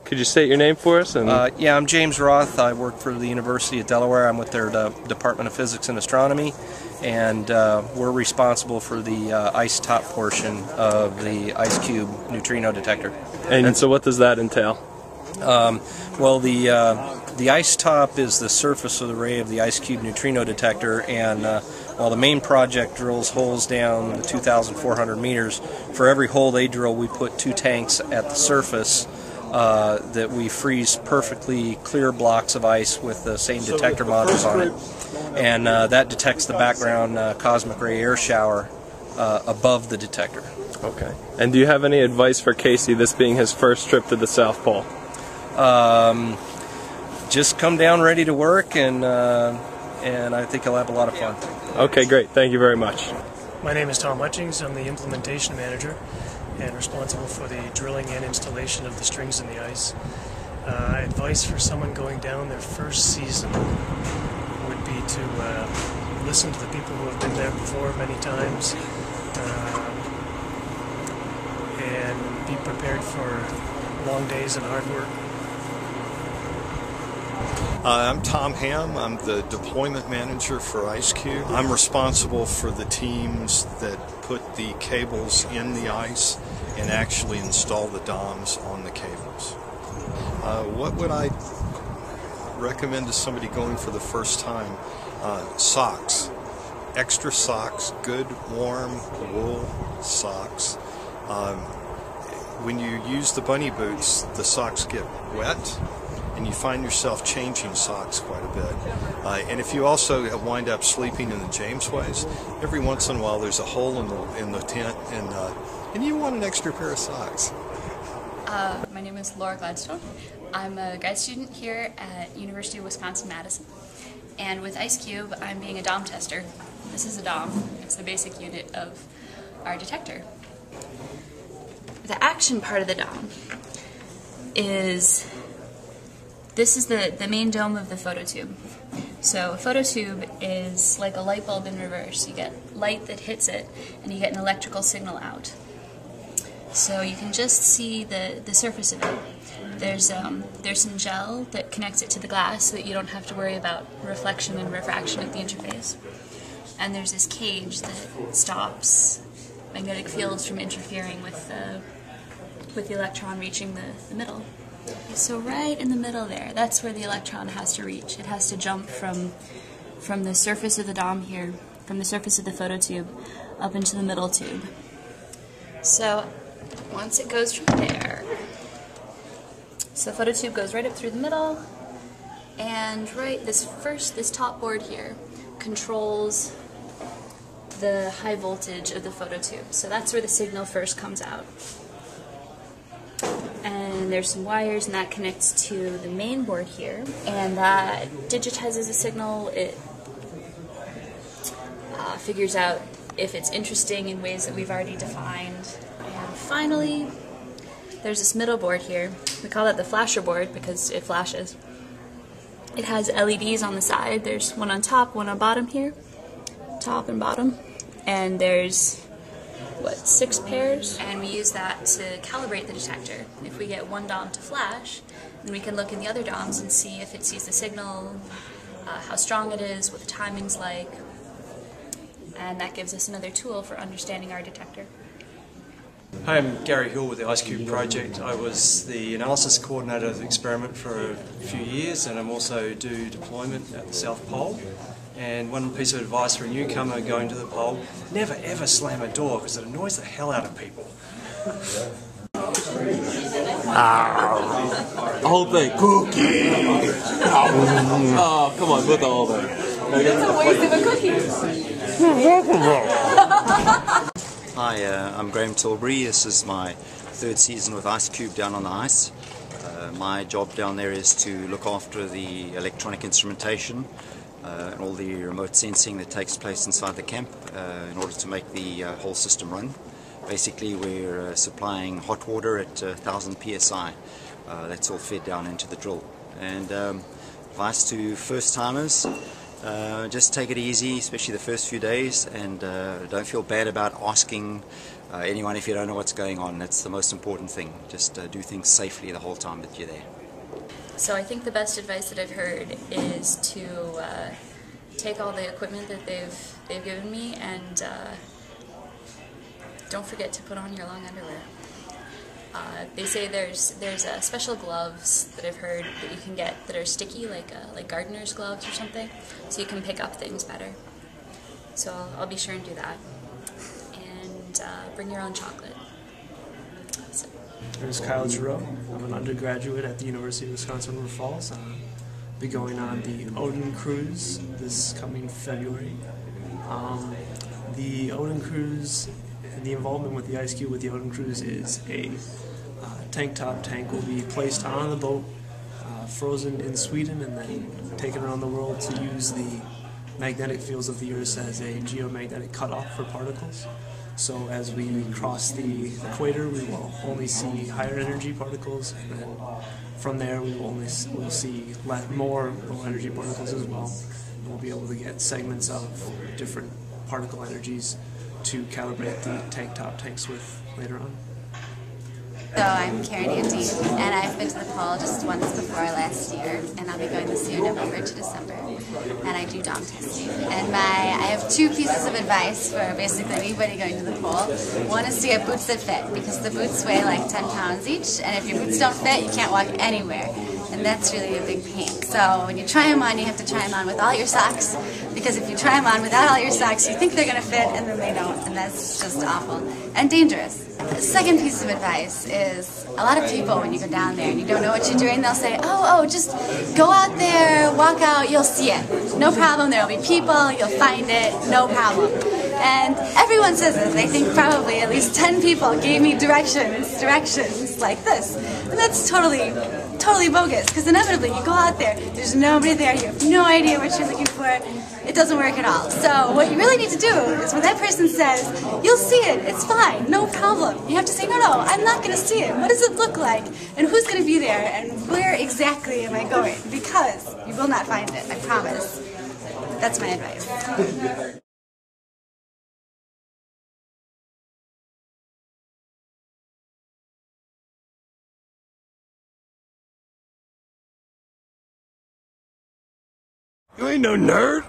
Could you state your name for us? Yeah, I'm James Roth. I work for the University of Delaware. I'm with their Department of Physics and Astronomy, and we're responsible for the ice top portion of the IceCube neutrino detector. And so what does that entail? Well, the ice top is the surface of the ray of the IceCube neutrino detector, and while the main project drills holes down the 2,400 meters, for every hole they drill we put 2 tanks at the surface that we freeze perfectly clear blocks of ice with the same detector modules on it, and that detects the background cosmic ray air shower above the detector. Okay. And do you have any advice for Casey, this being his first trip to the South Pole? Just come down ready to work, and I think he'll have a lot of fun. Okay, great. Thank you very much. My name is Tom Hutchings. I'm the implementation manager and responsible for the drilling and installation of the strings in the ice. Advice for someone going down their first season would be to listen to the people who have been there before many times, and be prepared for long days and hard work. I'm Tom Ham. I'm the deployment manager for IceCube. I'm responsible for the teams that put the cables in the ice and actually install the DOMs on the cables. What would I recommend to somebody going for the first time? Socks. Extra socks, good warm wool socks. When you use the bunny boots, the socks get wet, and you find yourself changing socks quite a bit. And if you also wind up sleeping in the Jamesways, every once in a while there's a hole in the tent, and you want an extra pair of socks. My name is Laura Gladstone. I'm a grad student here at University of Wisconsin-Madison. And with IceCube, I'm being a DOM tester. This is a DOM. It's the basic unit of our detector. The action part of the DOM is, this is the main dome of the phototube. So a phototube is like a light bulb in reverse. You get light that hits it, and you get an electrical signal out. So you can just see the surface of it. There's some gel that connects it to the glass so that you don't have to worry about reflection and refraction at the interface. And there's this cage that stops magnetic fields from interfering with the electron reaching the middle. So right in the middle there, that's where the electron has to reach. It has to jump from the surface of the DOM here, from the surface of the phototube, up into the middle tube. So once it goes from there, so the phototube goes right up through the middle, and this top board here controls the high voltage of the phototube. So that's where the signal first comes out. And there's some wires, and that connects to the main board here, and that digitizes the signal. It figures out if it's interesting in ways that we've already defined. And finally, there's this middle board here. We call that the flasher board because it flashes. It has LEDs on the side. There's one on top, one on bottom here, top and bottom, and there's 6 pairs, and we use that to calibrate the detector. If we get one DOM to flash, then we can look in the other DOMs and see if it sees the signal, how strong it is, what the timing's like, and that gives us another tool for understanding our detector. Hi, I'm Gary Hill with the IceCube project. I was the analysis coordinator of the experiment for a few years, and I'm also do deployment at the South Pole. And one piece of advice for a newcomer going to the pole: never ever slam a door because it annoys the hell out of people. The whole thing. Cookie! Oh, come on, put the whole thing. That's a waste of a cookie. Hi, I'm Graham Tilbury. This is my 3rd season with IceCube down on the ice. My job down there is to look after the electronic instrumentation and all the remote sensing that takes place inside the camp in order to make the whole system run. Basically, we're supplying hot water at 1000 psi. That's all fed down into the drill. And advice to first-timers: just take it easy, especially the first few days, and don't feel bad about asking anyone if you don't know what's going on. That's the most important thing. Just do things safely the whole time that you're there. So I think the best advice that I've heard is to take all the equipment that they've given me and don't forget to put on your long underwear. They say there's special gloves that I've heard that you can get that are sticky, like gardener's gloves or something, so you can pick up things better. So I'll be sure and do that. And bring your own chocolate. So. My name is Kyle Giroux. I'm an undergraduate at the University of Wisconsin-River Falls. I'll be going on the Odin Cruise this coming February. The Odin Cruise, the involvement with the IceCube with the Odin Cruise is a tank top tank will be placed on the boat, frozen in Sweden, and then taken around the world to use the magnetic fields of the Earth as a geomagnetic cutoff for particles. So as we cross the equator, we will only see higher energy particles, and then from there we'll see more low energy particles as well. And we'll be able to get segments of different particle energies to calibrate the tank top tanks with later on. So I'm Karen Andy, and I've been to the pole just once before last year, and I'll be going this year, November to December, and I do dom testing. And I have two pieces of advice for basically anybody going to the pole. One is to get boots that fit, because the boots weigh like 10 pounds each, and if your boots don't fit, you can't walk anywhere. And that's really a big pain. So when you try them on, you have to try them on with all your socks, because if you try them on without all your socks, you think they're going to fit, and then they don't, and that's just awful and dangerous. The second piece of advice is a lot of people, when you go down there and you don't know what you're doing, they'll say, oh, just go out there, walk out, you'll see it. No problem, there'll be people, you'll find it, no problem. And everyone says this. I think probably at least 10 people gave me directions like this. And that's totally bogus, because inevitably you go out there, there's nobody there, you have no idea what you're looking for, it doesn't work at all. So what you really need to do is when that person says, you'll see it, it's fine, no problem, you have to say, no, I'm not going to see it. What does it look like? And who's going to be there? And where exactly am I going? Because you will not find it, I promise. That's my advice. You ain't no nerd.